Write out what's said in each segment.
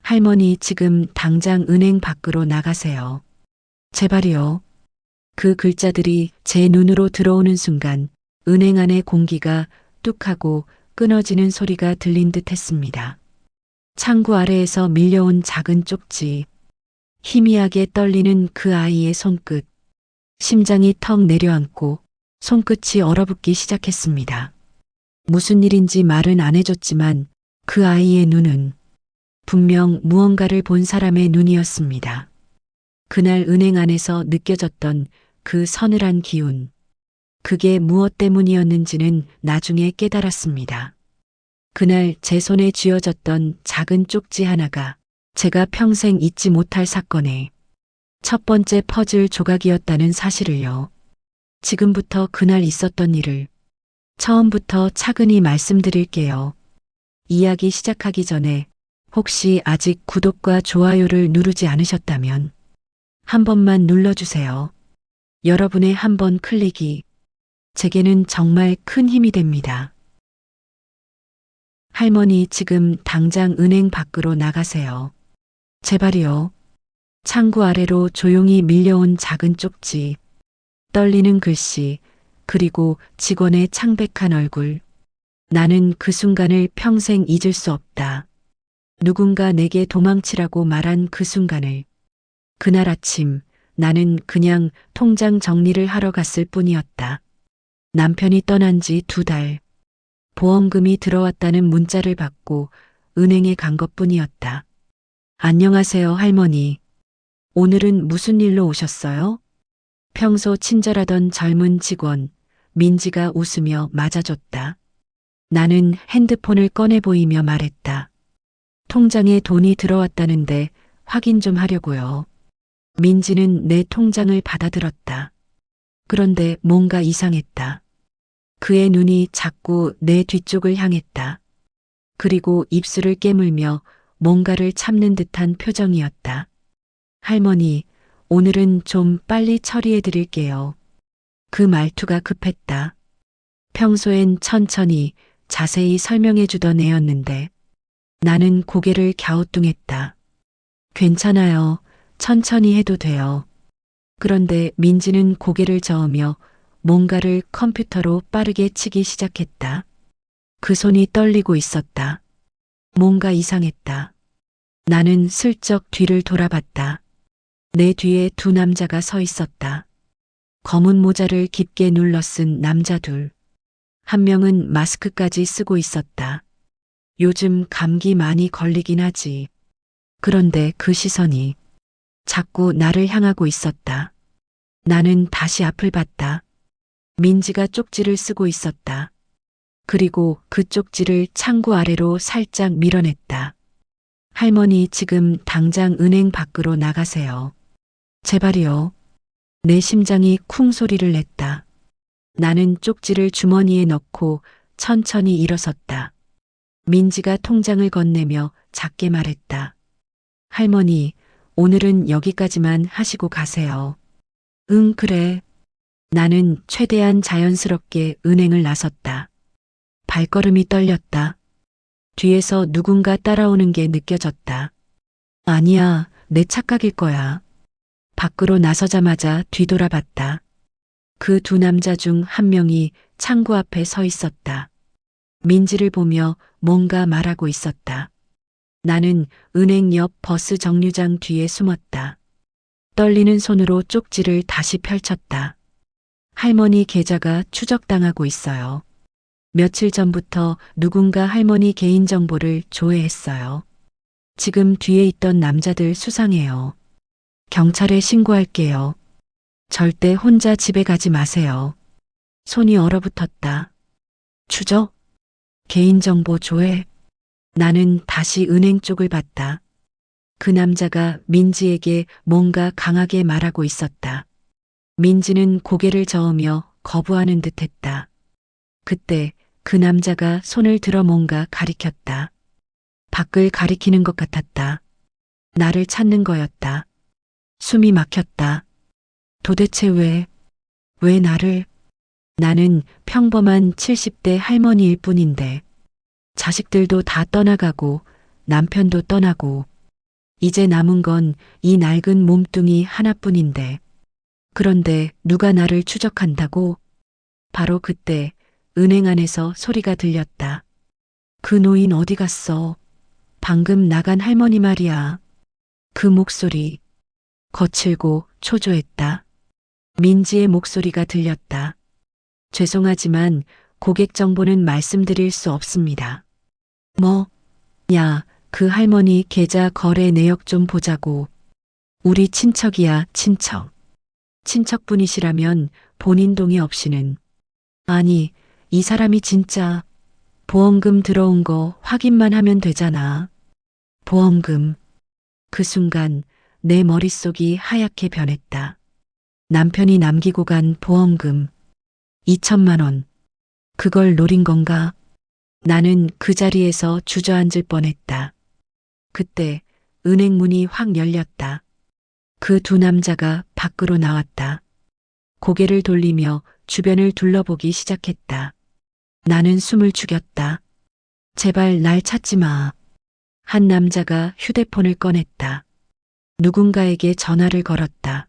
할머니, 지금 당장 은행 밖으로 나가세요. 제발이요. 그 글자들이 제 눈으로 들어오는 순간 은행 안의 공기가 뚝 하고 끊어지는 소리가 들린 듯 했습니다. 창구 아래에서 밀려온 작은 쪽지, 희미하게 떨리는 그 아이의 손끝, 심장이 턱 내려앉고 손끝이 얼어붙기 시작했습니다. 무슨 일인지 말은 안 해줬지만 그 아이의 눈은 분명 무언가를 본 사람의 눈이었습니다. 그날 은행 안에서 느껴졌던 그 서늘한 기운, 그게 무엇 때문이었는지는 나중에 깨달았습니다. 그날 제 손에 쥐어졌던 작은 쪽지 하나가 제가 평생 잊지 못할 사건의 첫 번째 퍼즐 조각이었다는 사실을요. 지금부터 그날 있었던 일을 처음부터 차근히 말씀드릴게요. 이야기 시작하기 전에 혹시 아직 구독과 좋아요를 누르지 않으셨다면 한 번만 눌러주세요. 여러분의 한 번 클릭이 제게는 정말 큰 힘이 됩니다. 할머니, 지금 당장 은행 밖으로 나가세요. 제발이요. 창구 아래로 조용히 밀려온 작은 쪽지, 떨리는 글씨, 그리고 직원의 창백한 얼굴. 나는 그 순간을 평생 잊을 수 없다. 누군가 내게 도망치라고 말한 그 순간을. 그날 아침 나는 그냥 통장 정리를 하러 갔을 뿐이었다. 남편이 떠난 지 2달. 보험금이 들어왔다는 문자를 받고 은행에 간 것뿐이었다. 안녕하세요, 할머니. 오늘은 무슨 일로 오셨어요? 평소 친절하던 젊은 직원 민지가 웃으며 맞아줬다. 나는 핸드폰을 꺼내 보이며 말했다. 통장에 돈이 들어왔다는데 확인 좀 하려고요. 민지는 내 통장을 받아들었다. 그런데 뭔가 이상했다. 그의 눈이 자꾸 내 뒤쪽을 향했다. 그리고 입술을 깨물며 뭔가를 참는 듯한 표정이었다. 할머니, 오늘은 좀 빨리 처리해 드릴게요. 그 말투가 급했다. 평소엔 천천히 자세히 설명해 주던 애였는데 나는 고개를 갸우뚱했다. 괜찮아요. 천천히 해도 돼요. 그런데 민지는 고개를 저으며 뭔가를 컴퓨터로 빠르게 치기 시작했다. 그 손이 떨리고 있었다. 뭔가 이상했다. 나는 슬쩍 뒤를 돌아봤다. 내 뒤에 2 남자가 서 있었다. 검은 모자를 깊게 눌러 쓴 남자 2. 한 명은 마스크까지 쓰고 있었다. 요즘 감기 많이 걸리긴 하지. 그런데 그 시선이 자꾸 나를 향하고 있었다. 나는 다시 앞을 봤다. 민지가 쪽지를 쓰고 있었다. 그리고 그 쪽지를 창구 아래로 살짝 밀어냈다. 할머니, 지금 당장 은행 밖으로 나가세요. 제발이요. 내 심장이 쿵 소리를 냈다. 나는 쪽지를 주머니에 넣고 천천히 일어섰다. 민지가 통장을 건네며 작게 말했다. 할머니, 오늘은 여기까지만 하시고 가세요. 응, 그래. 나는 최대한 자연스럽게 은행을 나섰다. 발걸음이 떨렸다. 뒤에서 누군가 따라오는 게 느껴졌다. 아니야, 내 착각일 거야. 밖으로 나서자마자 뒤돌아봤다. 그 2 남자 중 한 명이 창구 앞에 서 있었다. 민지를 보며 뭔가 말하고 있었다. 나는 은행 옆 버스 정류장 뒤에 숨었다. 떨리는 손으로 쪽지를 다시 펼쳤다. 할머니 계좌가 추적당하고 있어요. 며칠 전부터 누군가 할머니 개인정보를 조회했어요. 지금 뒤에 있던 남자들 수상해요. 경찰에 신고할게요. 절대 혼자 집에 가지 마세요. 손이 얼어붙었다. 추적? 개인정보 조회? 나는 다시 은행 쪽을 봤다. 그 남자가 민지에게 뭔가 강하게 말하고 있었다. 민지는 고개를 저으며 거부하는 듯 했다. 그때 그 남자가 손을 들어 뭔가 가리켰다. 밖을 가리키는 것 같았다. 나를 찾는 거였다. 숨이 막혔다. 도대체 왜 나를? 나는 평범한 70대 할머니일 뿐인데 자식들도 다 떠나가고 남편도 떠나고 이제 남은 건 이 낡은 몸뚱이 하나뿐인데. 그런데 누가 나를 추적한다고? 바로 그때 은행 안에서 소리가 들렸다. 그 노인 어디 갔어? 방금 나간 할머니 말이야. 그 목소리 거칠고 초조했다. 민지의 목소리가 들렸다. 죄송하지만 고객 정보는 말씀드릴 수 없습니다. 뭐? 야, 그 할머니 계좌 거래 내역 좀 보자고. 우리 친척이야, 친척. 친척분이시라면 본인 동의 없이는. 아니, 이 사람이 진짜 보험금 들어온 거 확인만 하면 되잖아. 보험금. 그 순간 내 머릿속이 하얗게 변했다. 남편이 남기고 간 보험금. 2천만 원. 그걸 노린 건가? 나는 그 자리에서 주저앉을 뻔했다. 그때 은행 문이 확 열렸다. 그 두 남자가 밖으로 나왔다. 고개를 돌리며 주변을 둘러보기 시작했다. 나는 숨을 죽였다. 제발 날 찾지 마. 한 남자가 휴대폰을 꺼냈다. 누군가에게 전화를 걸었다.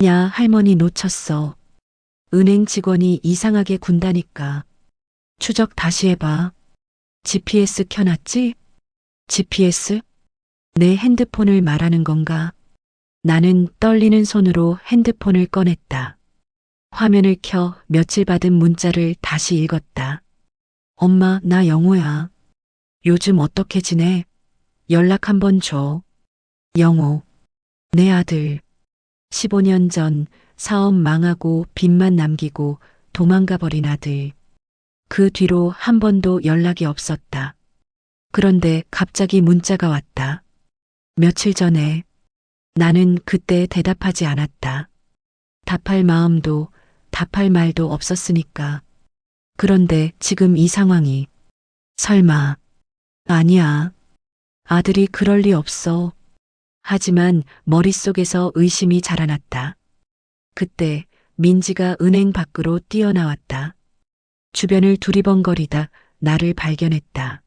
야, 할머니 놓쳤어. 은행 직원이 이상하게 군다니까. 추적 다시 해봐. GPS 켜놨지? GPS? 내 핸드폰을 말하는 건가? 나는 떨리는 손으로 핸드폰을 꺼냈다. 화면을 켜 며칠 받은 문자를 다시 읽었다. 엄마, 나 영호야. 요즘 어떻게 지내? 연락 한번 줘. 영호. 내 아들. 15년 전 사업 망하고 빚만 남기고 도망가 버린 아들. 그 뒤로 한 번도 연락이 없었다. 그런데 갑자기 문자가 왔다. 며칠 전에. 나는 그때 대답하지 않았다. 답할 마음도 답할 말도 없었으니까. 그런데 지금 이 상황이. 설마. 아니야. 아들이 그럴 리 없어. 하지만 머릿속에서 의심이 자라났다. 그때 민지가 은행 밖으로 뛰어나왔다. 주변을 두리번거리다 나를 발견했다.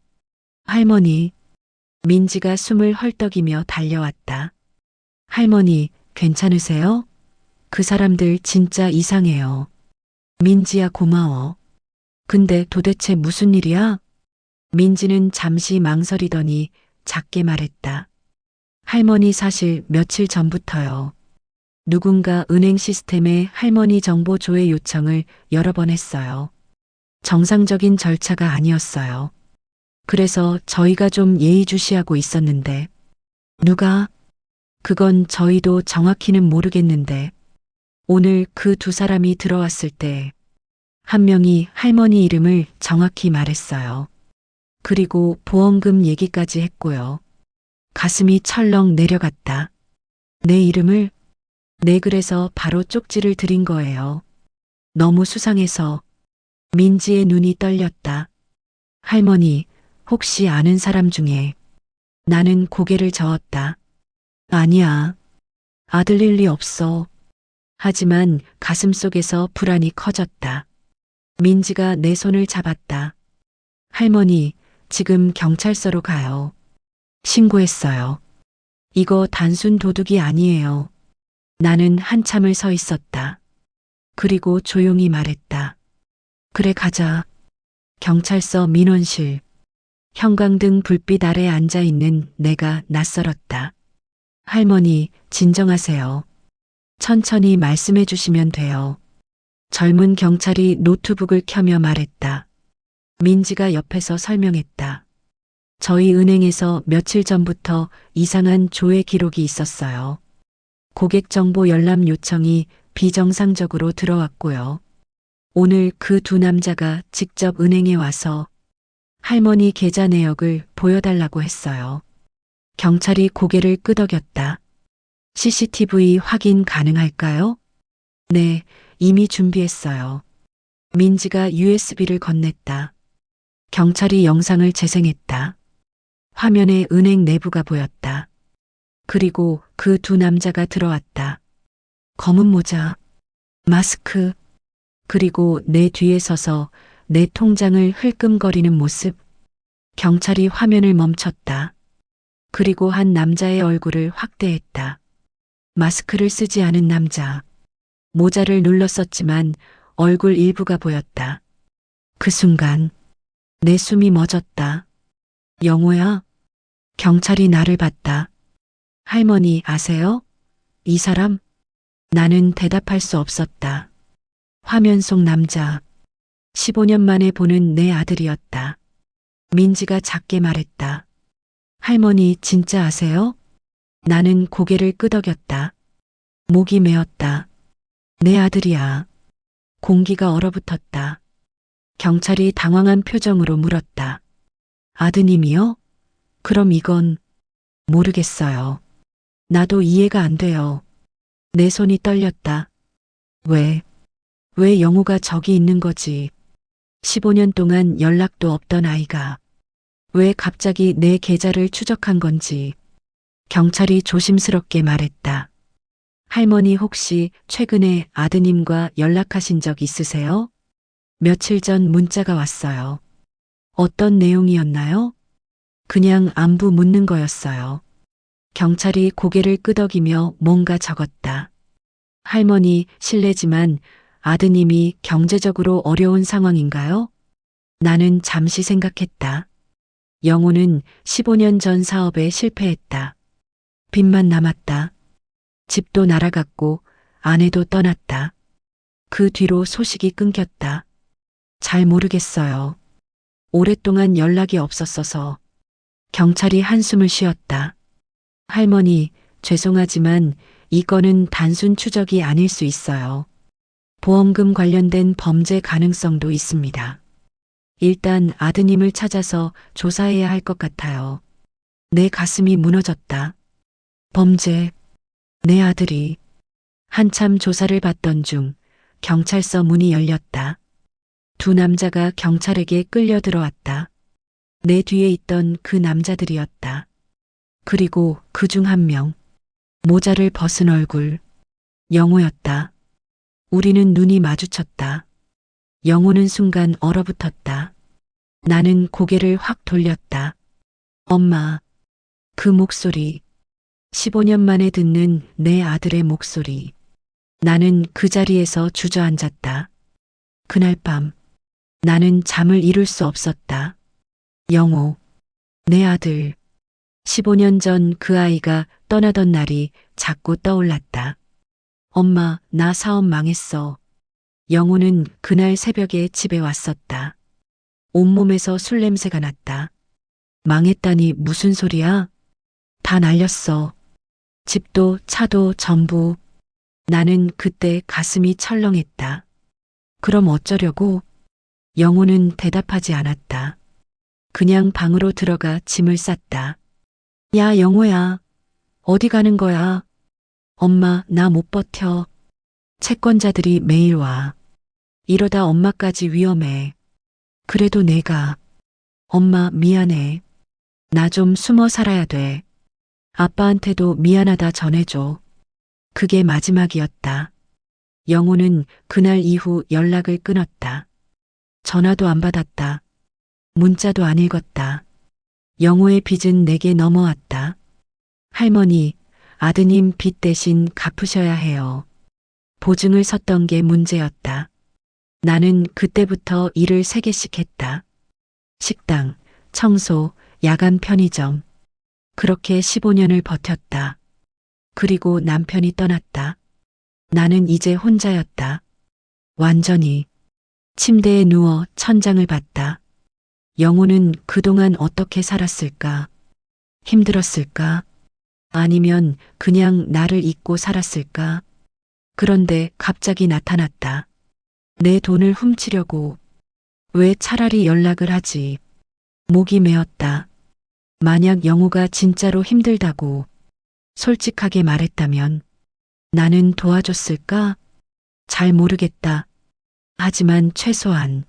할머니. 민지가 숨을 헐떡이며 달려왔다. 할머니, 괜찮으세요? 그 사람들 진짜 이상해요. 민지야, 고마워. 근데 도대체 무슨 일이야? 민지는 잠시 망설이더니 작게 말했다. 할머니, 사실 며칠 전부터요. 누군가 은행 시스템에 할머니 정보 조회 요청을 여러 번 했어요. 정상적인 절차가 아니었어요. 그래서 저희가 좀 예의주시하고 있었는데. 누가? 그건 저희도 정확히는 모르겠는데. 오늘 그 두 사람이 들어왔을 때 한 명이 할머니 이름을 정확히 말했어요. 그리고 보험금 얘기까지 했고요. 가슴이 철렁 내려갔다. 내 이름을? 네, 그래서 바로 쪽지를 드린 거예요. 너무 수상해서. 민지의 눈이 떨렸다. 할머니, 혹시 아는 사람 중에. 나는 고개를 저었다. 아니야. 아들일 리 없어. 하지만 가슴속에서 불안이 커졌다. 민지가 내 손을 잡았다. 할머니, 지금 경찰서로 가요. 신고했어요. 이거 단순 도둑이 아니에요. 나는 한참을 서 있었다. 그리고 조용히 말했다. 그래, 가자. 경찰서 민원실. 형광등 불빛 아래 앉아 있는 내가 낯설었다. 할머니, 진정하세요. 천천히 말씀해 주시면 돼요. 젊은 경찰이 노트북을 켜며 말했다. 민지가 옆에서 설명했다. 저희 은행에서 며칠 전부터 이상한 조회 기록이 있었어요. 고객 정보 열람 요청이 비정상적으로 들어왔고요. 오늘 그 두 남자가 직접 은행에 와서 할머니 계좌 내역을 보여달라고 했어요. 경찰이 고개를 끄덕였다. CCTV 확인 가능할까요? 네, 이미 준비했어요. 민지가 USB를 건넸다. 경찰이 영상을 재생했다. 화면에 은행 내부가 보였다. 그리고 그 두 남자가 들어왔다. 검은 모자, 마스크, 그리고 내 뒤에 서서 내 통장을 흘끔거리는 모습. 경찰이 화면을 멈췄다. 그리고 한 남자의 얼굴을 확대했다. 마스크를 쓰지 않은 남자. 모자를 눌렀었지만 얼굴 일부가 보였다. 그 순간 내 숨이 멎었다. 영호야? 경찰이 나를 봤다. 할머니 아세요? 이 사람? 나는 대답할 수 없었다. 화면 속 남자. 15년 만에 보는 내 아들이었다. 민지가 작게 말했다. 할머니 진짜 아세요? 나는 고개를 끄덕였다. 목이 메었다. 내 아들이야. 공기가 얼어붙었다. 경찰이 당황한 표정으로 물었다. 아드님이요? 그럼 이건 모르겠어요. 나도 이해가 안 돼요. 내 손이 떨렸다. 왜 영호가 저기 있는 거지? 15년 동안 연락도 없던 아이가 왜 갑자기 내 계좌를 추적한 건지. 경찰이 조심스럽게 말했다. 할머니 혹시 최근에 아드님과 연락하신 적 있으세요? 며칠 전 문자가 왔어요. 어떤 내용이었나요? 그냥 안부 묻는 거였어요. 경찰이 고개를 끄덕이며 뭔가 적었다. 할머니 실례지만 아드님이 경제적으로 어려운 상황인가요? 나는 잠시 생각했다. 영호는 15년 전 사업에 실패했다. 빚만 남았다. 집도 날아갔고 아내도 떠났다. 그 뒤로 소식이 끊겼다. 잘 모르겠어요. 오랫동안 연락이 없었어서. 경찰이 한숨을 쉬었다. 할머니, 죄송하지만 이 건은 단순 추적이 아닐 수 있어요. 보험금 관련된 범죄 가능성도 있습니다. 일단 아드님을 찾아서 조사해야 할 것 같아요. 내 가슴이 무너졌다. 범죄, 내 아들이. 한참 조사를 받던 중 경찰서 문이 열렸다. 두 남자가 경찰에게 끌려 들어왔다. 내 뒤에 있던 그 남자들이었다. 그리고 그 중 한 명, 모자를 벗은 얼굴, 영호였다. 우리는 눈이 마주쳤다. 영호는 순간 얼어붙었다. 나는 고개를 확 돌렸다. 엄마, 그 목소리, 15년 만에 듣는 내 아들의 목소리. 나는 그 자리에서 주저앉았다. 그날 밤, 나는 잠을 이룰 수 없었다. 영호, 내 아들. 15년 전 그 아이가 떠나던 날이 자꾸 떠올랐다. 엄마, 나 사업 망했어. 영호는 그날 새벽에 집에 왔었다. 온몸에서 술 냄새가 났다. 망했다니 무슨 소리야? 다 날렸어. 집도 차도 전부. 나는 그때 가슴이 철렁했다. 그럼 어쩌려고? 영호는 대답하지 않았다. 그냥 방으로 들어가 짐을 쌌다. 야, 영호야. 어디 가는 거야? 엄마, 나 못 버텨. 채권자들이 매일 와. 이러다 엄마까지 위험해. 그래도 내가. 엄마, 미안해. 나 좀 숨어 살아야 돼. 아빠한테도 미안하다 전해줘. 그게 마지막이었다. 영호는 그날 이후 연락을 끊었다. 전화도 안 받았다. 문자도 안 읽었다. 영호의 빚은 내게 넘어왔다. 할머니, 아드님 빚 대신 갚으셔야 해요. 보증을 섰던 게 문제였다. 나는 그때부터 일을 3개씩 했다. 식당, 청소, 야간 편의점. 그렇게 15년을 버텼다. 그리고 남편이 떠났다. 나는 이제 혼자였다. 완전히. 침대에 누워 천장을 봤다. 영호는 그동안 어떻게 살았을까? 힘들었을까? 아니면 그냥 나를 잊고 살았을까? 그런데 갑자기 나타났다. 내 돈을 훔치려고. 왜 차라리 연락을 하지? 목이 메었다. 만약 영호가 진짜로 힘들다고 솔직하게 말했다면 나는 도와줬을까? 잘 모르겠다. 하지만 최소한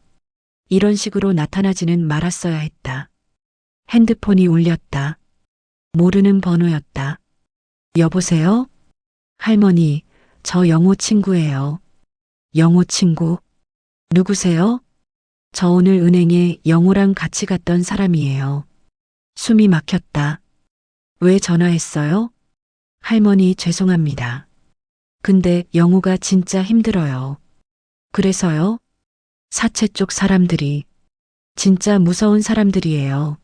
이런 식으로 나타나지는 말았어야 했다. 핸드폰이 울렸다. 모르는 번호였다. 여보세요? 할머니, 저 영호 친구예요. 영호 친구? 누구세요? 저 오늘 은행에 영호랑 같이 갔던 사람이에요. 숨이 막혔다. 왜 전화했어요? 할머니 죄송합니다. 근데 영우가 진짜 힘들어요. 그래서요? 사채 쪽 사람들이 진짜 무서운 사람들이에요.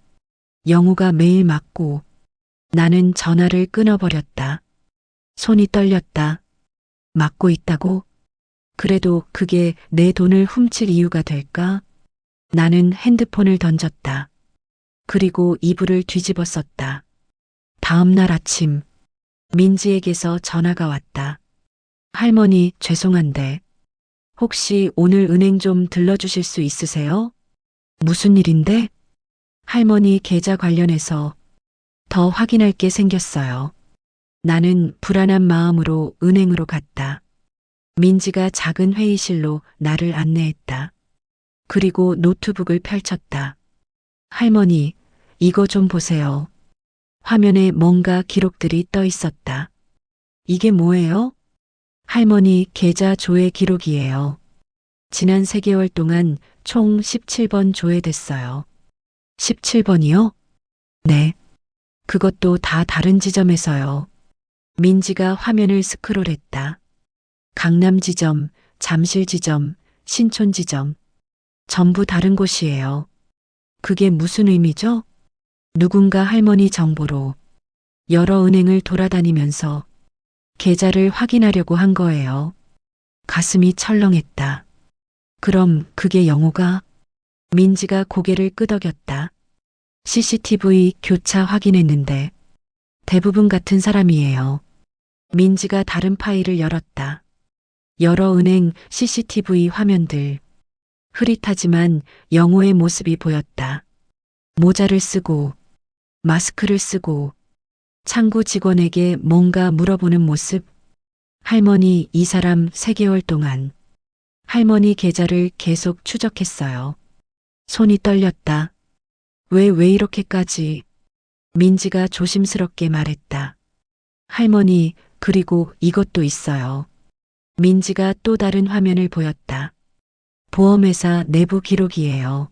영우가 매일 맞고 나는 전화를 끊어버렸다. 손이 떨렸다. 맞고 있다고? 그래도 그게 내 돈을 훔칠 이유가 될까? 나는 핸드폰을 던졌다. 그리고 이불을 뒤집어 썼다. 다음 날 아침 민지에게서 전화가 왔다. 할머니 죄송한데 혹시 오늘 은행 좀 들러주실 수 있으세요? 무슨 일인데? 할머니 계좌 관련해서 더 확인할 게 생겼어요. 나는 불안한 마음으로 은행으로 갔다. 민지가 작은 회의실로 나를 안내했다. 그리고 노트북을 펼쳤다. 할머니, 이거 좀 보세요. 화면에 뭔가 기록들이 떠 있었다. 이게 뭐예요? 할머니 계좌 조회 기록이에요. 지난 3개월 동안 총 17번 조회됐어요. 17번이요? 네. 그것도 다 다른 지점에서요. 민지가 화면을 스크롤했다. 강남 지점, 잠실 지점, 신촌 지점. 전부 다른 곳이에요. 그게 무슨 의미죠? 누군가 할머니 정보로 여러 은행을 돌아다니면서 계좌를 확인하려고 한 거예요. 가슴이 철렁했다. 그럼 그게 영호가? 민지가 고개를 끄덕였다. CCTV 교차 확인했는데 대부분 같은 사람이에요. 민지가 다른 파일을 열었다. 여러 은행 CCTV 화면들. 흐릿하지만 영호의 모습이 보였다. 모자를 쓰고 마스크를 쓰고 창구 직원에게 뭔가 물어보는 모습. 할머니 이 사람 3개월 동안 할머니 계좌를 계속 추적했어요. 손이 떨렸다. 왜 이렇게까지? 민지가 조심스럽게 말했다. 할머니, 그리고 이것도 있어요. 민지가 또 다른 화면을 보였다. 보험회사 내부 기록이에요.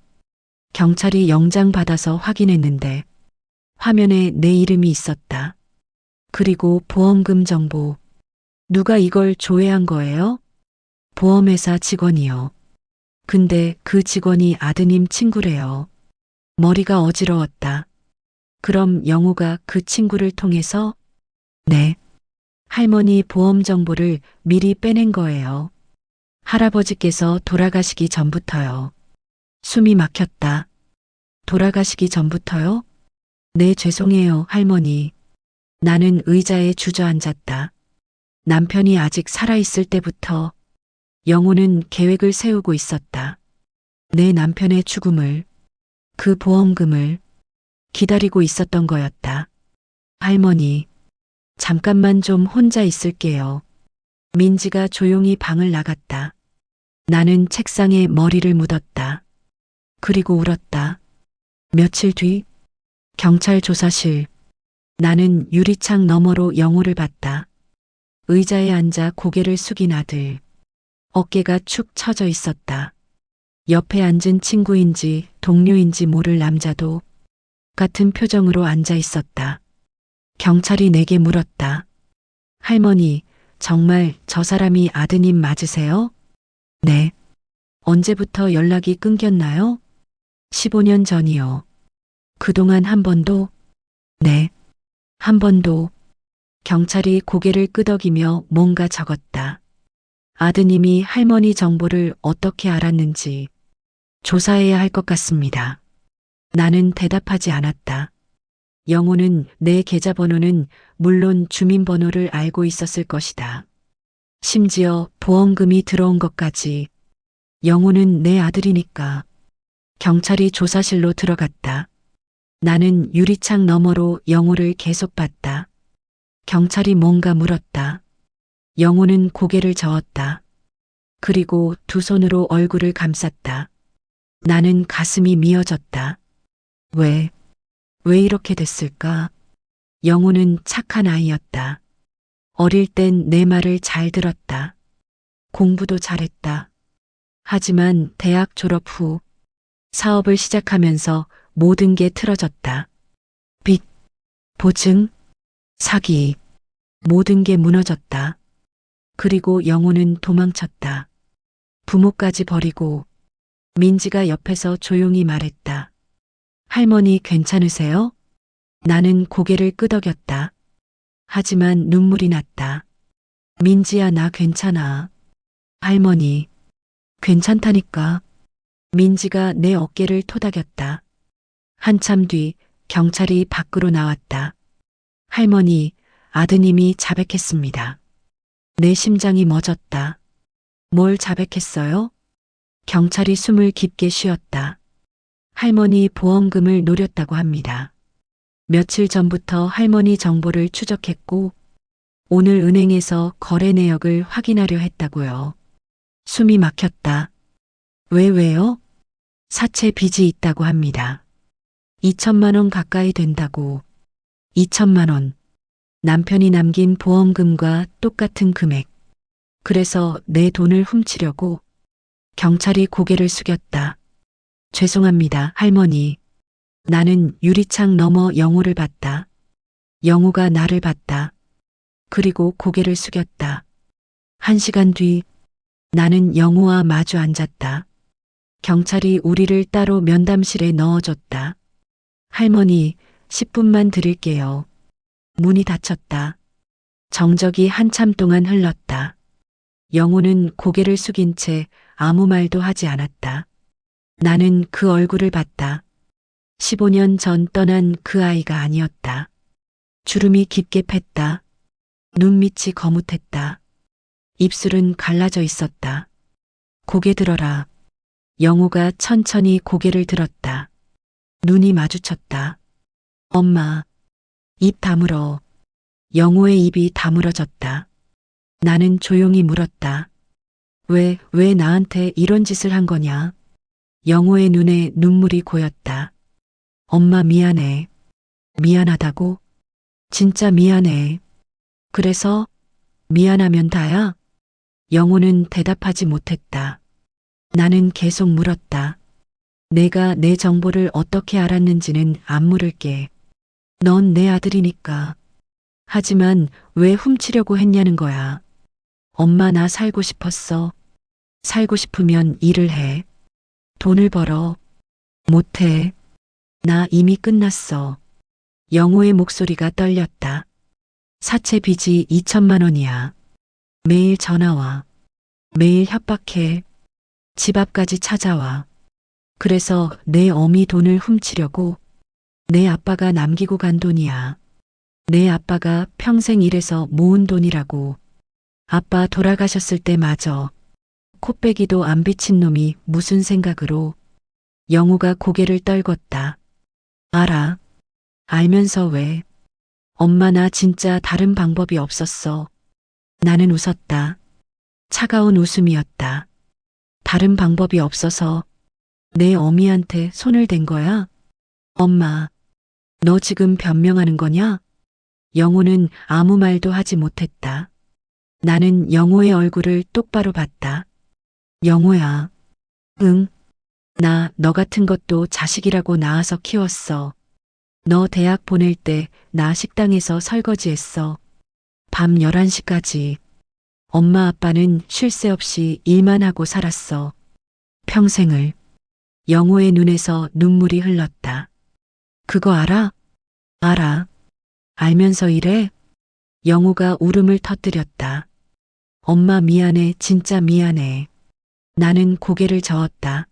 경찰이 영장 받아서 확인했는데 화면에 내 이름이 있었다. 그리고 보험금 정보. 누가 이걸 조회한 거예요? 보험회사 직원이요. 근데 그 직원이 아드님 친구래요. 머리가 어지러웠다. 그럼 영우가 그 친구를 통해서? 네. 할머니 보험 정보를 미리 빼낸 거예요. 할아버지께서 돌아가시기 전부터요. 숨이 막혔다. 돌아가시기 전부터요? 네, 죄송해요, 할머니. 나는 의자에 주저앉았다. 남편이 아직 살아있을 때부터 영호는 계획을 세우고 있었다. 내 남편의 죽음을, 그 보험금을 기다리고 있었던 거였다. 할머니, 잠깐만 좀 혼자 있을게요. 민지가 조용히 방을 나갔다. 나는 책상에 머리를 묻었다. 그리고 울었다. 며칠 뒤 경찰 조사실. 나는 유리창 너머로 영호를 봤다. 의자에 앉아 고개를 숙인 아들. 어깨가 축 처져 있었다. 옆에 앉은 친구인지 동료인지 모를 남자도 같은 표정으로 앉아 있었다. 경찰이 내게 물었다. 할머니, 정말 저 사람이 아드님 맞으세요? 네. 언제부터 연락이 끊겼나요? 15년 전이요. 그동안 한 번도? 네. 한 번도. 경찰이 고개를 끄덕이며 뭔가 적었다. 아드님이 할머니 정보를 어떻게 알았는지 조사해야 할 것 같습니다. 나는 대답하지 않았다. 영호는 내 계좌번호는 물론 주민번호를 알고 있었을 것이다. 심지어 보험금이 들어온 것까지. 영호는 내 아들이니까. 경찰이 조사실로 들어갔다. 나는 유리창 너머로 영호를 계속 봤다. 경찰이 뭔가 물었다. 영호는 고개를 저었다. 그리고 두 손으로 얼굴을 감쌌다. 나는 가슴이 미어졌다. 왜 이렇게 됐을까? 영호는 착한 아이였다. 어릴 땐 내 말을 잘 들었다. 공부도 잘했다. 하지만 대학 졸업 후 사업을 시작하면서 모든 게 틀어졌다. 빚, 보증, 사기, 모든 게 무너졌다. 그리고 영호는 도망쳤다. 부모까지 버리고. 민지가 옆에서 조용히 말했다. 할머니 괜찮으세요? 나는 고개를 끄덕였다. 하지만 눈물이 났다. 민지야, 나 괜찮아. 할머니, 괜찮다니까. 민지가 내 어깨를 토닥였다. 한참 뒤 경찰이 밖으로 나왔다. 할머니, 아드님이 자백했습니다. 내 심장이 멎었다. 뭘 자백했어요? 경찰이 숨을 깊게 쉬었다. 할머니 보험금을 노렸다고 합니다. 며칠 전부터 할머니 정보를 추적했고 오늘 은행에서 거래 내역을 확인하려 했다고요. 숨이 막혔다. 왜요? 사채 빚이 있다고 합니다. 2천만 원 가까이 된다고. 2천만 원. 남편이 남긴 보험금과 똑같은 금액. 그래서 내 돈을 훔치려고. 경찰이 고개를 숙였다. 죄송합니다, 할머니. 나는 유리창 너머 영호를 봤다. 영호가 나를 봤다. 그리고 고개를 숙였다. 1시간 뒤 나는 영호와 마주 앉았다. 경찰이 우리를 따로 면담실에 넣어줬다. 할머니, 10분만 드릴게요. 문이 닫혔다. 정적이 한참 동안 흘렀다. 영호는 고개를 숙인 채 아무 말도 하지 않았다. 나는 그 얼굴을 봤다. 15년 전 떠난 그 아이가 아니었다. 주름이 깊게 팼다. 눈밑이 거뭇했다. 입술은 갈라져 있었다. 고개 들어라. 영호가 천천히 고개를 들었다. 눈이 마주쳤다. 엄마. 입 다물어. 영호의 입이 다물어졌다. 나는 조용히 물었다. 왜 나한테 이런 짓을 한 거냐? 영호의 눈에 눈물이 고였다. 엄마 미안해. 미안하다고? 진짜 미안해. 그래서 미안하면 다야? 영호는 대답하지 못했다. 나는 계속 물었다. 내가 내 정보를 어떻게 알았는지는 안 물을게. 넌 내 아들이니까. 하지만 왜 훔치려고 했냐는 거야. 엄마, 나 살고 싶었어. 살고 싶으면 일을 해. 돈을 벌어. 못해. 나 이미 끝났어. 영호의 목소리가 떨렸다. 사채 빚이 2천만 원이야. 매일 전화와. 매일 협박해. 집 앞까지 찾아와. 그래서 내 어미 돈을 훔치려고. 내 아빠가 남기고 간 돈이야. 내 아빠가 평생 일해서 모은 돈이라고. 아빠 돌아가셨을 때 마저 코빼기도 안 비친 놈이 무슨 생각으로. 영호가 고개를 떨궜다. 알아. 알면서 왜. 엄마, 나 진짜 다른 방법이 없었어. 나는 웃었다. 차가운 웃음이었다. 다른 방법이 없어서 내 어미한테 손을 댄 거야? 엄마, 너 지금 변명하는 거냐? 영호는 아무 말도 하지 못했다. 나는 영호의 얼굴을 똑바로 봤다. 영호야. 응. 나 너 같은 것도 자식이라고 낳아서 키웠어. 너 대학 보낼 때 나 식당에서 설거지했어. 밤 11시까지. 엄마 아빠는 쉴 새 없이 일만 하고 살았어. 평생을. 영호의 눈에서 눈물이 흘렀다. 그거 알아? 알아. 알면서 이래? 영호가 울음을 터뜨렸다. 엄마 미안해, 진짜 미안해. 나는 고개를 저었다.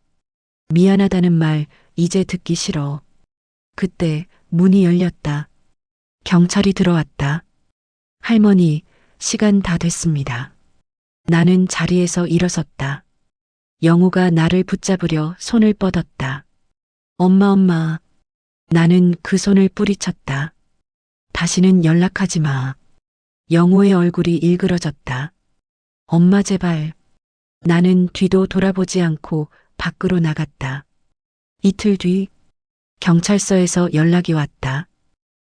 미안하다는 말 이제 듣기 싫어. 그때 문이 열렸다. 경찰이 들어왔다. 할머니, 시간 다 됐습니다. 나는 자리에서 일어섰다. 영호가 나를 붙잡으려 손을 뻗었다. 엄마. 나는 그 손을 뿌리쳤다. 다시는 연락하지 마. 영호의 얼굴이 일그러졌다. 엄마, 제발. 나는 뒤도 돌아보지 않고 밖으로 나갔다. 이틀 뒤 경찰서에서 연락이 왔다.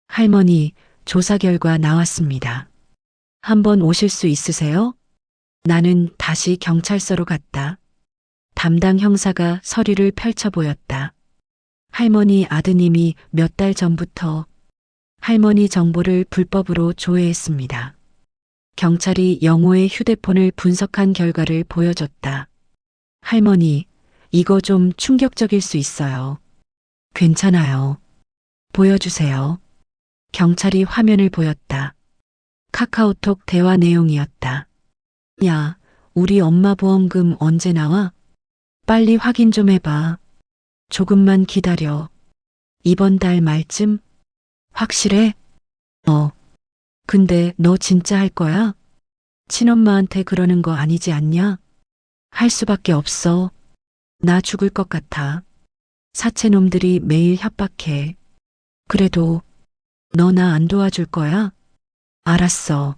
할머니, 조사 결과 나왔습니다. 한번 오실 수 있으세요? 나는 다시 경찰서로 갔다. 담당 형사가 서류를 펼쳐 보였다. 할머니 아드님이 몇 달 전부터. 할머니 정보를 불법으로 조회했습니다. 경찰이 영호의 휴대폰을 분석한 결과를 보여줬다. 할머니, 이거 좀 충격적일 수 있어요. 괜찮아요. 보여주세요. 경찰이 화면을 보였다. 카카오톡 대화 내용이었다. 야, 우리 엄마 보험금 언제 나와? 빨리 확인 좀 해봐. 조금만 기다려. 이번 달 말쯤? 확실해? 근데 너 진짜 할 거야? 친엄마한테 그러는 거 아니지 않냐? 할 수밖에 없어. 나 죽을 것 같아. 사채놈들이 매일 협박해. 그래도 너 나 안 도와줄 거야? 알았어.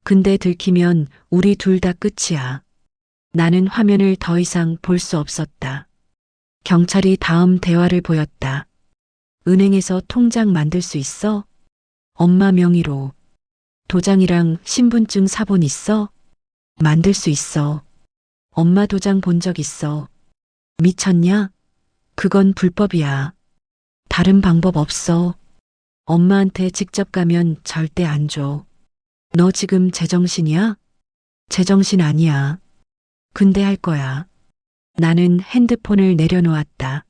근데 들키면 우리 둘 다 끝이야. 나는 화면을 더 이상 볼 수 없었다. 경찰이 다음 대화를 보였다. 은행에서 통장 만들 수 있어? 엄마 명의로. 도장이랑 신분증 사본 있어? 만들 수 있어. 엄마 도장 본 적 있어. 미쳤냐? 그건 불법이야. 다른 방법 없어. 엄마한테 직접 가면 절대 안 줘. 너 지금 제정신이야? 제정신 아니야. 근데 할 거야. 나는 핸드폰을 내려놓았다.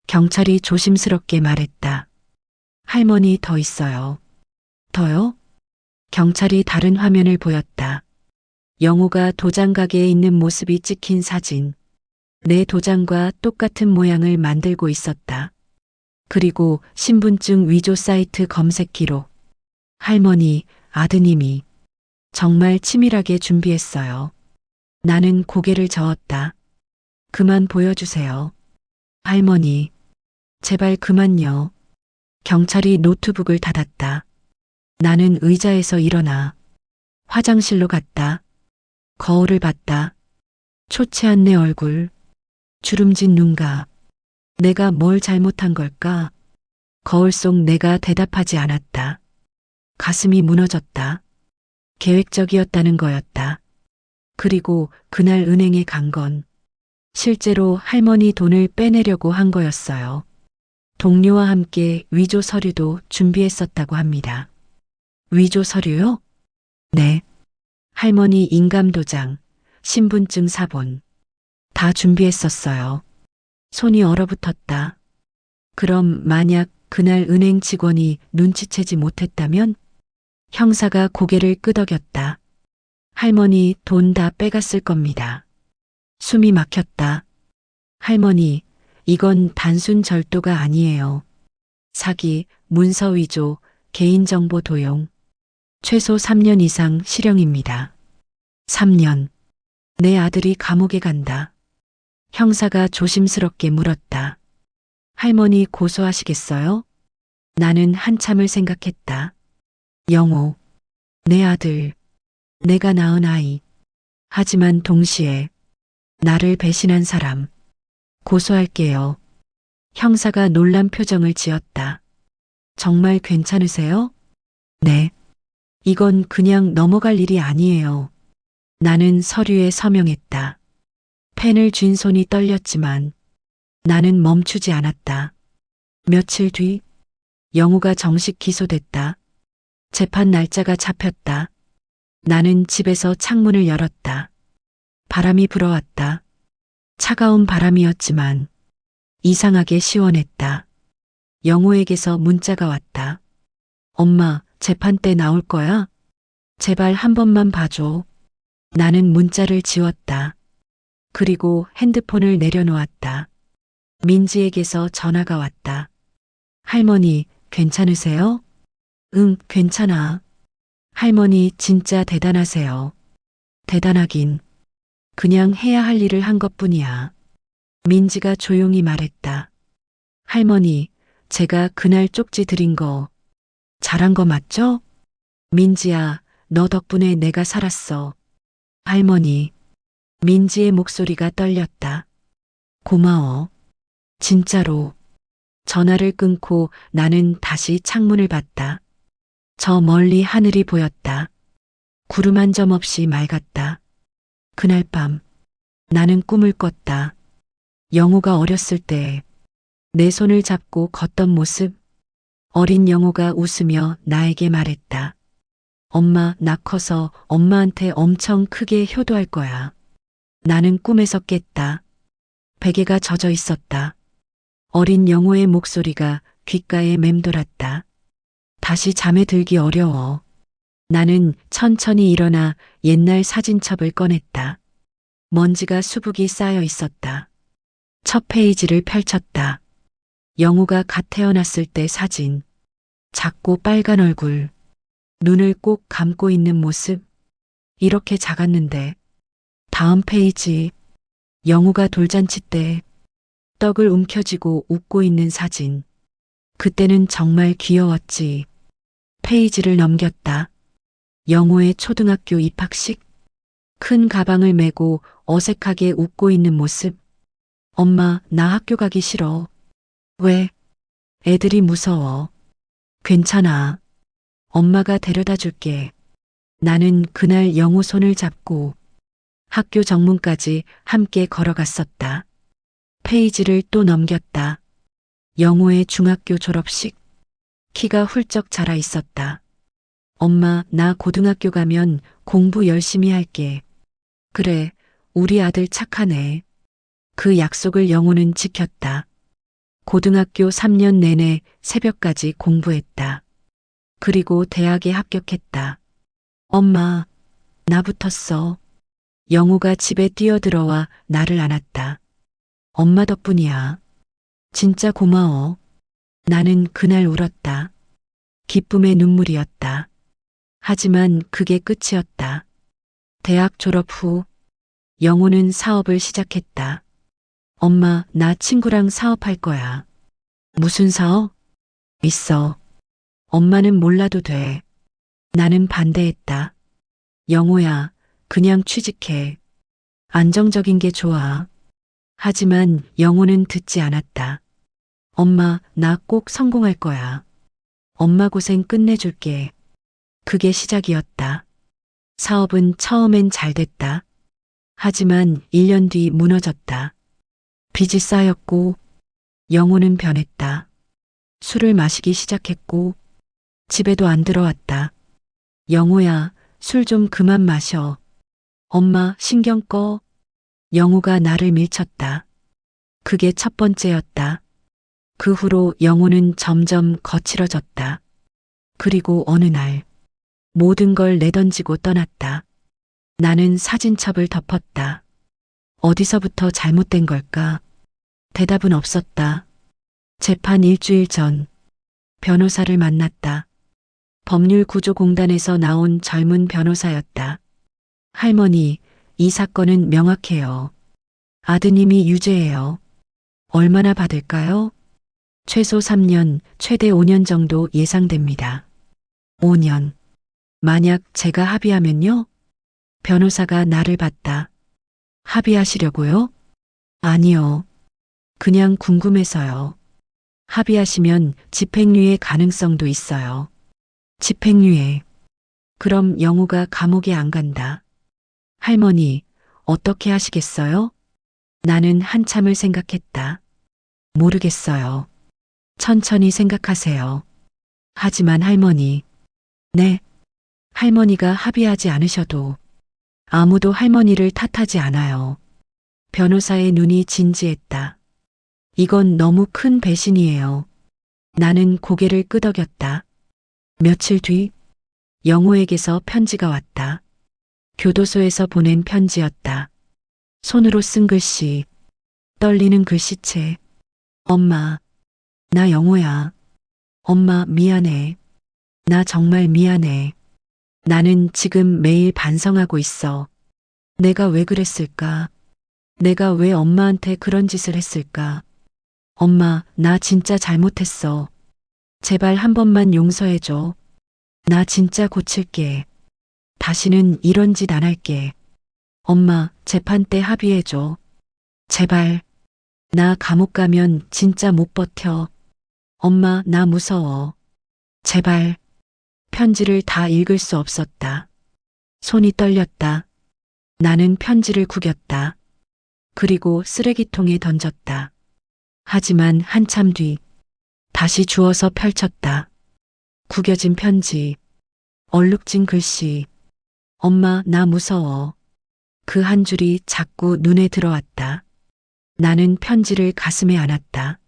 경찰이 조심스럽게 말했다. 할머니 더 있어요. 더요? 경찰이 다른 화면을 보였다. 영호가 도장 가게에 있는 모습이 찍힌 사진. 내 도장과 똑같은 모양을 만들고 있었다. 그리고 신분증 위조 사이트 검색 기록. 할머니, 아드님이 정말 치밀하게 준비했어요. 나는 고개를 저었다. 그만 보여주세요. 할머니, 제발 그만요. 경찰이 노트북을 닫았다. 나는 의자에서 일어나 화장실로 갔다. 거울을 봤다. 초췌한 내 얼굴, 주름진 눈가. 내가 뭘 잘못한 걸까? 거울 속 내가 대답하지 않았다. 가슴이 무너졌다. 계획적이었다는 거였다. 그리고 그날 은행에 간 건 실제로 할머니 돈을 빼내려고 한 거였어요. 동료와 함께 위조 서류도 준비했었다고 합니다. 위조 서류요? 네. 할머니 인감도장, 신분증 사본. 다 준비했었어요. 손이 얼어붙었다. 그럼 만약 그날 은행 직원이 눈치채지 못했다면? 형사가 고개를 끄덕였다. 할머니 돈 다 빼갔을 겁니다. 숨이 막혔다. 할머니, 이건 단순 절도가 아니에요. 사기, 문서 위조, 개인정보 도용. 최소 3년 이상 실형입니다. 3년. 내 아들이 감옥에 간다. 형사가 조심스럽게 물었다. 할머니 고소하시겠어요? 나는 한참을 생각했다. 영호, 내 아들, 내가 낳은 아이. 하지만 동시에 나를 배신한 사람. 고소할게요. 형사가 놀란 표정을 지었다. 정말 괜찮으세요? 네. 이건 그냥 넘어갈 일이 아니에요. 나는 서류에 서명했다. 펜을 쥔 손이 떨렸지만 나는 멈추지 않았다. 며칠 뒤 영호가 정식 기소됐다. 재판 날짜가 잡혔다. 나는 집에서 창문을 열었다. 바람이 불어왔다. 차가운 바람이었지만 이상하게 시원했다. 영호에게서 문자가 왔다. 엄마, 재판 때 나올 거야? 제발 한 번만 봐줘. 나는 문자를 지웠다. 그리고 핸드폰을 내려놓았다. 민지에게서 전화가 왔다. 할머니, 괜찮으세요? 응, 괜찮아. 할머니 진짜 대단하세요. 대단하긴. 그냥 해야 할 일을 한 것뿐이야. 민지가 조용히 말했다. 할머니, 제가 그날 쪽지 드린 거 잘한 거 맞죠? 민지야, 너 덕분에 내가 살았어. 할머니. 민지의 목소리가 떨렸다. 고마워. 진짜로. 전화를 끊고 나는 다시 창문을 봤다. 저 멀리 하늘이 보였다. 구름 한 점 없이 맑았다. 그날 밤 나는 꿈을 꿨다. 영호가 어렸을 때 내 손을 잡고 걷던 모습. 어린 영호가 웃으며 나에게 말했다. 엄마, 나 커서 엄마한테 엄청 크게 효도할 거야. 나는 꿈에서 깼다. 베개가 젖어 있었다. 어린 영호의 목소리가 귓가에 맴돌았다. 다시 잠에 들기 어려워. 나는 천천히 일어나 옛날 사진첩을 꺼냈다. 먼지가 수북이 쌓여 있었다. 첫 페이지를 펼쳤다. 영호가 갓 태어났을 때 사진. 작고 빨간 얼굴. 눈을 꼭 감고 있는 모습. 이렇게 작았는데. 다음 페이지. 영호가 돌잔치 때 떡을 움켜쥐고 웃고 있는 사진. 그때는 정말 귀여웠지. 페이지를 넘겼다. 영호의 초등학교 입학식. 큰 가방을 메고 어색하게 웃고 있는 모습. 엄마, 나 학교 가기 싫어. 왜? 애들이 무서워. 괜찮아. 엄마가 데려다 줄게. 나는 그날 영호 손을 잡고 학교 정문까지 함께 걸어갔었다. 페이지를 또 넘겼다. 영호의 중학교 졸업식. 키가 훌쩍 자라 있었다. 엄마, 나 고등학교 가면 공부 열심히 할게. 그래, 우리 아들 착하네. 그 약속을 영호는 지켰다. 고등학교 3년 내내 새벽까지 공부했다. 그리고 대학에 합격했다. 엄마, 나 붙었어. 영호가 집에 뛰어들어와 나를 안았다. 엄마 덕분이야. 진짜 고마워. 나는 그날 울었다. 기쁨의 눈물이었다. 하지만 그게 끝이었다. 대학 졸업 후 영호는 사업을 시작했다. 엄마, 나 친구랑 사업할 거야. 무슨 사업? 있어. 엄마는 몰라도 돼. 나는 반대했다. 영호야, 그냥 취직해. 안정적인 게 좋아. 하지만 영호는 듣지 않았다. 엄마, 나 꼭 성공할 거야. 엄마 고생 끝내줄게. 그게 시작이었다. 사업은 처음엔 잘 됐다. 하지만 1년 뒤 무너졌다. 빚이 쌓였고 영호는 변했다. 술을 마시기 시작했고 집에도 안 들어왔다. 영호야, 술 좀 그만 마셔. 엄마, 신경 꺼. 영호가 나를 밀쳤다. 그게 첫 번째였다. 그 후로 영호는 점점 거칠어졌다. 그리고 어느 날 모든 걸 내던지고 떠났다. 나는 사진첩을 덮었다. 어디서부터 잘못된 걸까? 대답은 없었다. 재판 일주일 전 변호사를 만났다. 법률구조공단에서 나온 젊은 변호사였다. 할머니, 이 사건은 명확해요. 아드님이 유죄예요. 얼마나 받을까요? 최소 3년, 최대 5년 정도 예상됩니다. 5년. 만약 제가 합의하면요? 변호사가 나를 봤다. 합의하시려고요? 아니요. 그냥 궁금해서요. 합의하시면 집행유예 가능성도 있어요. 집행유예. 그럼 영호가 감옥에 안 간다. 할머니, 어떻게 하시겠어요? 나는 한참을 생각했다. 모르겠어요. 천천히 생각하세요. 하지만 할머니. 네. 할머니가 합의하지 않으셔도 아무도 할머니를 탓하지 않아요. 변호사의 눈이 진지했다. 이건 너무 큰 배신이에요. 나는 고개를 끄덕였다. 며칠 뒤 영호에게서 편지가 왔다. 교도소에서 보낸 편지였다. 손으로 쓴 글씨, 떨리는 글씨체. 엄마, 나 영호야. 엄마 미안해. 나 정말 미안해. 나는 지금 매일 반성하고 있어. 내가 왜 그랬을까? 내가 왜 엄마한테 그런 짓을 했을까? 엄마, 나 진짜 잘못했어. 제발 한 번만 용서해줘. 나 진짜 고칠게. 다시는 이런 짓 안 할게. 엄마, 재판 때 합의해줘. 제발. 나 감옥 가면 진짜 못 버텨. 엄마, 나 무서워. 제발. 편지를 다 읽을 수 없었다. 손이 떨렸다. 나는 편지를 구겼다. 그리고 쓰레기통에 던졌다. 하지만 한참 뒤 다시 주워서 펼쳤다. 구겨진 편지, 얼룩진 글씨. 엄마, 나 무서워. 그 한 줄이 자꾸 눈에 들어왔다. 나는 편지를 가슴에 안았다.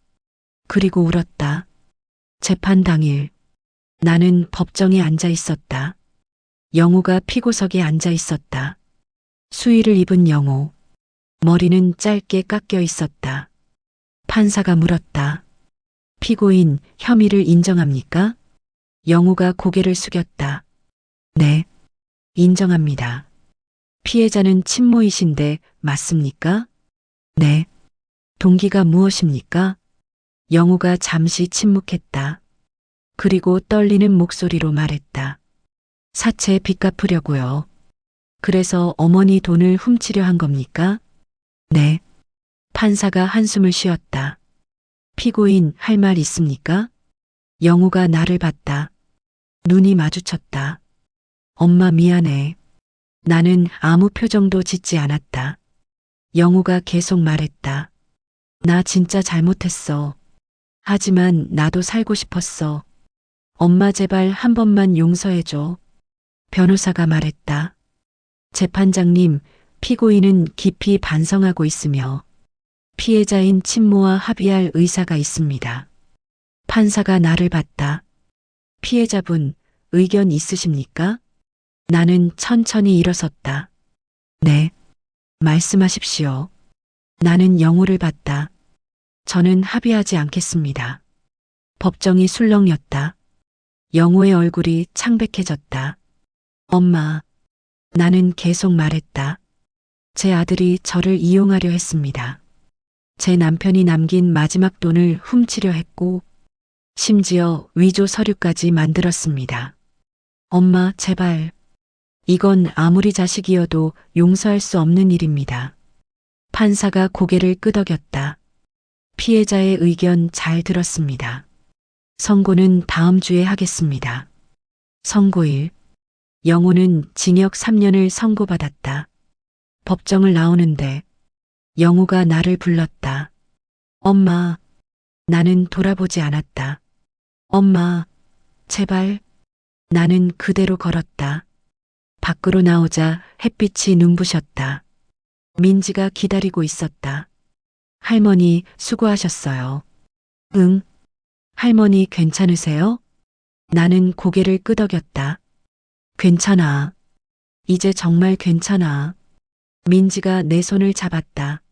그리고 울었다. 재판 당일. 나는 법정에 앉아 있었다. 영호가 피고석에 앉아 있었다. 수의를 입은 영호. 머리는 짧게 깎여 있었다. 판사가 물었다. 피고인 혐의를 인정합니까? 영호가 고개를 숙였다. 네, 인정합니다. 피해자는 친모이신데 맞습니까? 네. 동기가 무엇입니까? 영호가 잠시 침묵했다. 그리고 떨리는 목소리로 말했다. 사채 빚 갚으려고요. 그래서 어머니 돈을 훔치려 한 겁니까? 네. 판사가 한숨을 쉬었다. 피고인 할 말 있습니까? 영호가 나를 봤다. 눈이 마주쳤다. 엄마 미안해. 나는 아무 표정도 짓지 않았다. 영호가 계속 말했다. 나 진짜 잘못했어. 하지만 나도 살고 싶었어. 엄마 제발 한 번만 용서해줘. 변호사가 말했다. 재판장님, 피고인은 깊이 반성하고 있으며 피해자인 친모와 합의할 의사가 있습니다. 판사가 나를 봤다. 피해자분, 의견 있으십니까? 나는 천천히 일어섰다. 네, 말씀하십시오. 나는 영호를 봤다. 저는 합의하지 않겠습니다. 법정이 술렁였다. 영호의 얼굴이 창백해졌다. 엄마, 나는 계속 말했다. 제 아들이 저를 이용하려 했습니다. 제 남편이 남긴 마지막 돈을 훔치려 했고, 심지어 위조 서류까지 만들었습니다. 엄마, 제발. 이건 아무리 자식이어도 용서할 수 없는 일입니다. 판사가 고개를 끄덕였다. 피해자의 의견 잘 들었습니다. 선고는 다음 주에 하겠습니다. 선고일. 영호는 징역 3년을 선고받았다. 법정을 나오는데 영호가 나를 불렀다. 엄마. 나는 돌아보지 않았다. 엄마. 제발. 나는 그대로 걸었다. 밖으로 나오자 햇빛이 눈부셨다. 민지가 기다리고 있었다. 할머니 수고하셨어요. 응. 할머니 괜찮으세요? 나는 고개를 끄덕였다. 괜찮아. 이제 정말 괜찮아. 민지가 내 손을 잡았다.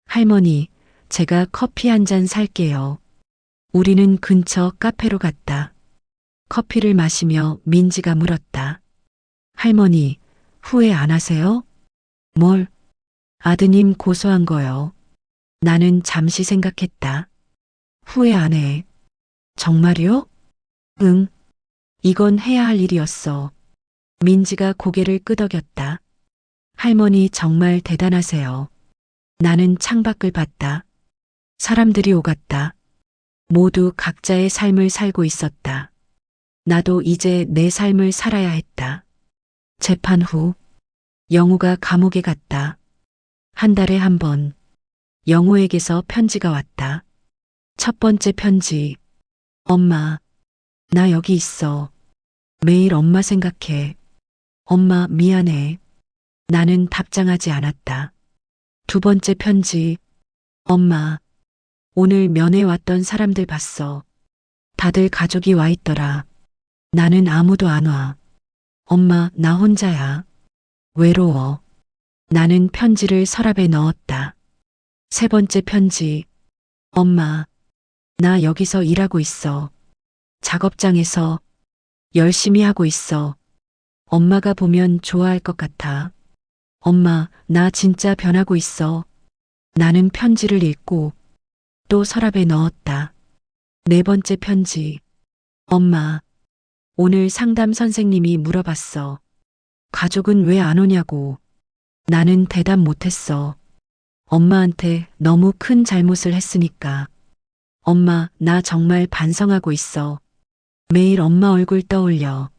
할머니, 제가 커피 한 잔 살게요. 우리는 근처 카페로 갔다. 커피를 마시며 민지가 물었다. 할머니, 후회 안 하세요? 뭘? 아드님 고소한 거요. 나는 잠시 생각했다. 후회 안 해. 정말요? 응. 이건 해야 할 일이었어. 민지가 고개를 끄덕였다. 할머니 정말 대단하세요. 나는 창밖을 봤다. 사람들이 오갔다. 모두 각자의 삶을 살고 있었다. 나도 이제 내 삶을 살아야 했다. 재판 후 영호가 감옥에 갔다. 한 달에 한 번 영호에게서 편지가 왔다. 첫 번째 편지. 엄마, 나 여기 있어. 매일 엄마 생각해. 엄마 미안해. 나는 답장하지 않았다. 두 번째 편지. 엄마, 오늘 면회 왔던 사람들 봤어. 다들 가족이 와 있더라. 나는 아무도 안 와. 엄마, 나 혼자야. 외로워. 나는 편지를 서랍에 넣었다. 세 번째 편지. 엄마, 나 여기서 일하고 있어. 작업장에서 열심히 하고 있어. 엄마가 보면 좋아할 것 같아. 엄마, 나 진짜 변하고 있어. 나는 편지를 읽고 또 서랍에 넣었다. 네 번째 편지. 엄마, 오늘 상담 선생님이 물어봤어. 가족은 왜 안 오냐고. 나는 대답 못했어. 엄마한테 너무 큰 잘못을 했으니까. 엄마, 나 정말 반성하고 있어. 매일 엄마 얼굴 떠올려.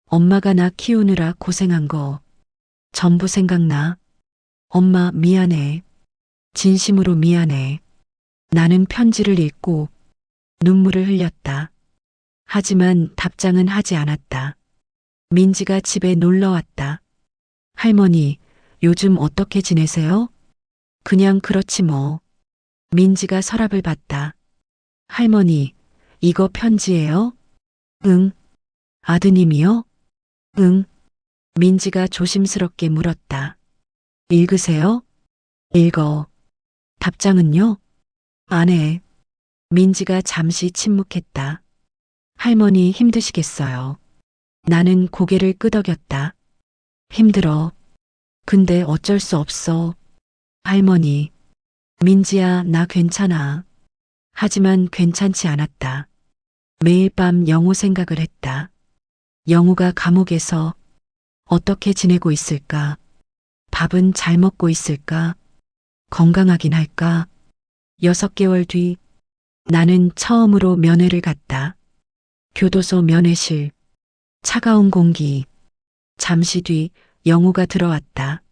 엄마가 나 키우느라 고생한 거 전부 생각나. 엄마 미안해. 진심으로 미안해. 나는 편지를 읽고 눈물을 흘렸다. 하지만 답장은 하지 않았다. 민지가 집에 놀러 왔다. 할머니, 요즘 어떻게 지내세요? 그냥 그렇지 뭐. 민지가 서랍을 봤다. 할머니, 이거 편지예요? 응. 아드님이요? 응. 민지가 조심스럽게 물었다. 읽으세요? 읽어. 답장은요? 안 해. 민지가 잠시 침묵했다. 할머니 힘드시겠어요. 나는 고개를 끄덕였다. 힘들어. 근데 어쩔 수 없어. 할머니. 민지야, 나 괜찮아. 하지만 괜찮지 않았다. 매일 밤 영호 생각을 했다. 영호가 감옥에서 어떻게 지내고 있을까? 밥은 잘 먹고 있을까? 건강하긴 할까? 6개월 뒤 나는 처음으로 면회를 갔다. 교도소 면회실. 차가운 공기. 잠시 뒤 영호가 들어왔다.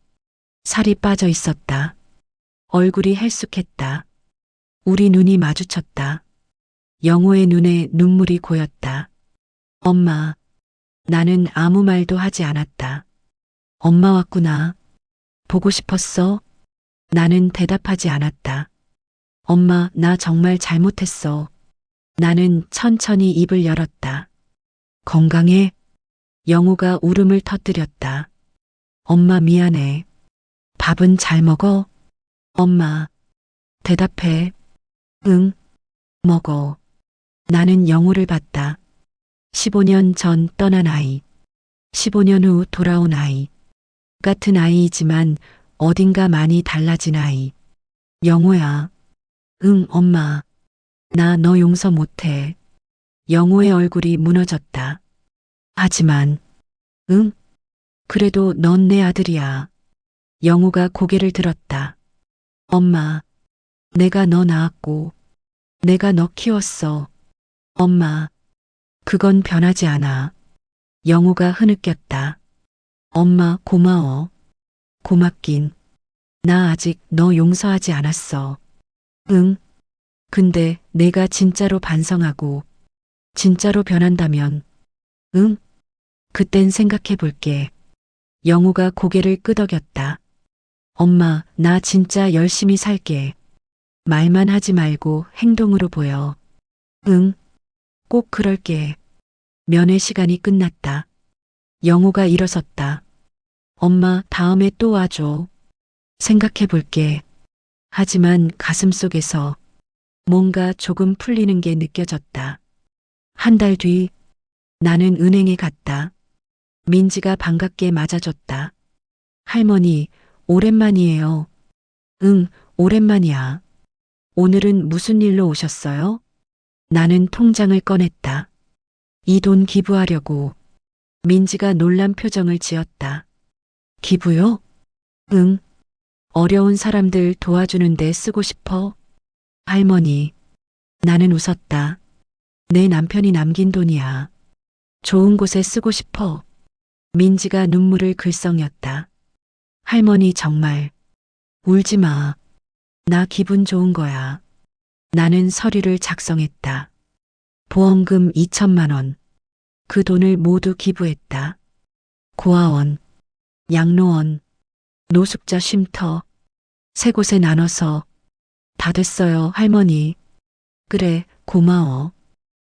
살이 빠져 있었다. 얼굴이 헬쑥했다. 우리 눈이 마주쳤다. 영호의 눈에 눈물이 고였다. 엄마. 나는 아무 말도 하지 않았다. 엄마 왔구나. 보고 싶었어? 나는 대답하지 않았다. 엄마, 나 정말 잘못했어. 나는 천천히 입을 열었다. 건강해? 영호가 울음을 터뜨렸다. 엄마 미안해. 밥은 잘 먹어? 엄마. 대답해. 응. 먹어. 나는 영호를 봤다. 15년 전 떠난 아이. 15년 후 돌아온 아이. 같은 아이이지만 어딘가 많이 달라진 아이. 영호야. 응, 엄마. 나 너 용서 못해. 영호의 얼굴이 무너졌다. 하지만, 응? 그래도 넌 내 아들이야. 영호가 고개를 들었다. 엄마, 내가 너 낳았고, 내가 너 키웠어. 엄마, 그건 변하지 않아. 영호가 흐느꼈다. 엄마, 고마워. 고맙긴. 나 아직 너 용서하지 않았어. 응? 근데 내가 진짜로 반성하고, 진짜로 변한다면, 응? 그땐 생각해 볼게. 영호가 고개를 끄덕였다. 엄마, 나 진짜 열심히 살게. 말만 하지 말고 행동으로 보여. 응? 꼭 그럴게. 면회 시간이 끝났다. 영호가 일어섰다. 엄마, 다음에 또 와줘. 생각해 볼게. 하지만 가슴속에서 뭔가 조금 풀리는 게 느껴졌다. 한 달 뒤 나는 은행에 갔다. 민지가 반갑게 맞아줬다. 할머니, 오랜만이에요. 응, 오랜만이야. 오늘은 무슨 일로 오셨어요? 나는 통장을 꺼냈다. 이 돈 기부하려고. 민지가 놀란 표정을 지었다. 기부요? 응. 어려운 사람들 도와주는데 쓰고 싶어. 할머니. 나는 웃었다. 내 남편이 남긴 돈이야. 좋은 곳에 쓰고 싶어. 민지가 눈물을 글썽였다. 할머니 정말. 울지 마. 나 기분 좋은 거야. 나는 서류를 작성했다. 보험금 2천만 원. 그 돈을 모두 기부했다. 고아원, 양로원, 노숙자 쉼터, 3곳에 나눠서. 다 됐어요, 할머니. 그래, 고마워.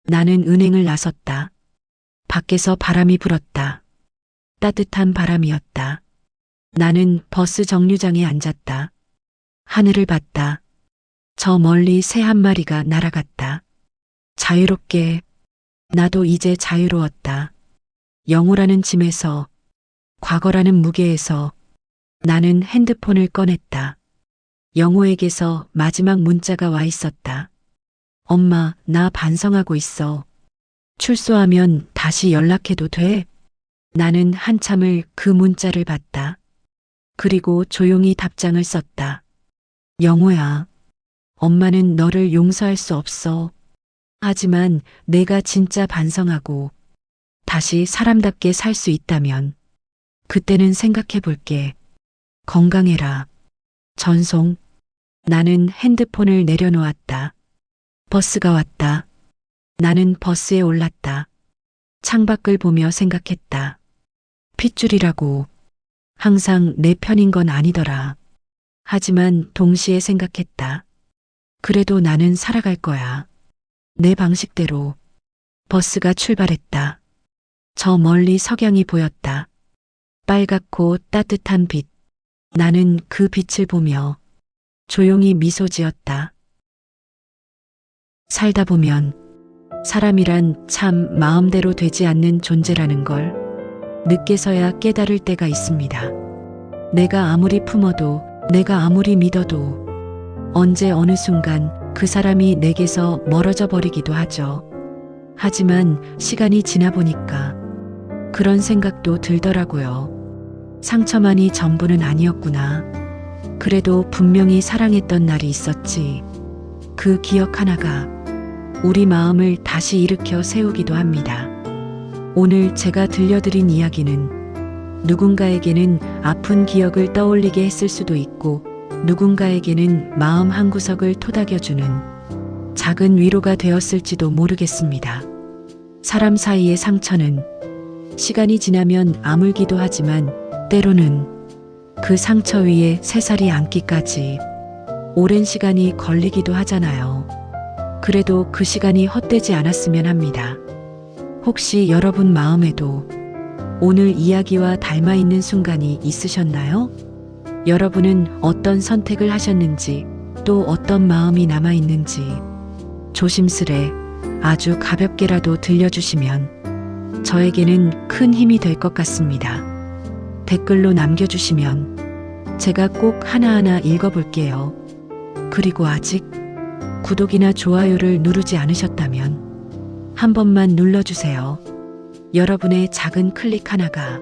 나는 은행을 나섰다. 밖에서 바람이 불었다. 따뜻한 바람이었다. 나는 버스 정류장에 앉았다. 하늘을 봤다. 저 멀리 새 한 마리가 날아갔다. 자유롭게. 나도 이제 자유로웠다. 영호라는 짐에서, 과거라는 무게에서 나는 핸드폰을 꺼냈다. 영호에게서 마지막 문자가 와 있었다. 엄마, 나 반성하고 있어. 출소하면 다시 연락해도 돼? 나는 한참을 그 문자를 봤다. 그리고 조용히 답장을 썼다. 영호야, 엄마는 너를 용서할 수 없어. 하지만 내가 진짜 반성하고 다시 사람답게 살 수 있다면 그때는 생각해 볼게. 건강해라. 전송. 나는 핸드폰을 내려놓았다. 버스가 왔다. 나는 버스에 올랐다. 창밖을 보며 생각했다. 핏줄이라고 항상 내 편인 건 아니더라. 하지만 동시에 생각했다. 그래도 나는 살아갈 거야. 내 방식대로. 버스가 출발했다. 저 멀리 석양이 보였다. 빨갛고 따뜻한 빛. 나는 그 빛을 보며 조용히 미소 지었다. 살다 보면 사람이란 참 마음대로 되지 않는 존재라는 걸 늦게서야 깨달을 때가 있습니다. 내가 아무리 품어도, 내가 아무리 믿어도 언제 어느 순간 그 사람이 내게서 멀어져 버리기도 하죠. 하지만 시간이 지나 보니까 그런 생각도 들더라고요. 상처만이 전부는 아니었구나. 그래도 분명히 사랑했던 날이 있었지. 그 기억 하나가 우리 마음을 다시 일으켜 세우기도 합니다. 오늘 제가 들려드린 이야기는 누군가에게는 아픈 기억을 떠올리게 했을 수도 있고 누군가에게는 마음 한구석을 토닥여주는 작은 위로가 되었을지도 모르겠습니다. 사람 사이의 상처는 시간이 지나면 아물기도 하지만 때로는 그 상처 위에 새살이 앉기까지 오랜 시간이 걸리기도 하잖아요. 그래도 그 시간이 헛되지 않았으면 합니다. 혹시 여러분 마음에도 오늘 이야기와 닮아 있는 순간이 있으셨나요? 여러분은 어떤 선택을 하셨는지 또 어떤 마음이 남아 있는지 조심스레 아주 가볍게라도 들려주시면 저에게는 큰 힘이 될 것 같습니다. 댓글로 남겨주시면 제가 꼭 하나하나 읽어볼게요. 그리고 아직 구독이나 좋아요를 누르지 않으셨다면 한 번만 눌러주세요. 여러분의 작은 클릭 하나가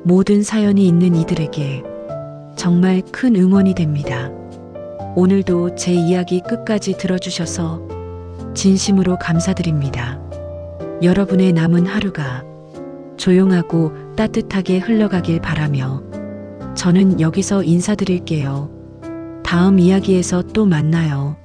모든 사연이 있는 이들에게 정말 큰 응원이 됩니다. 오늘도 제 이야기 끝까지 들어주셔서 진심으로 감사드립니다. 여러분의 남은 하루가 조용하고 따뜻하게 흘러가길 바라며 저는 여기서 인사드릴게요. 다음 이야기에서 또 만나요.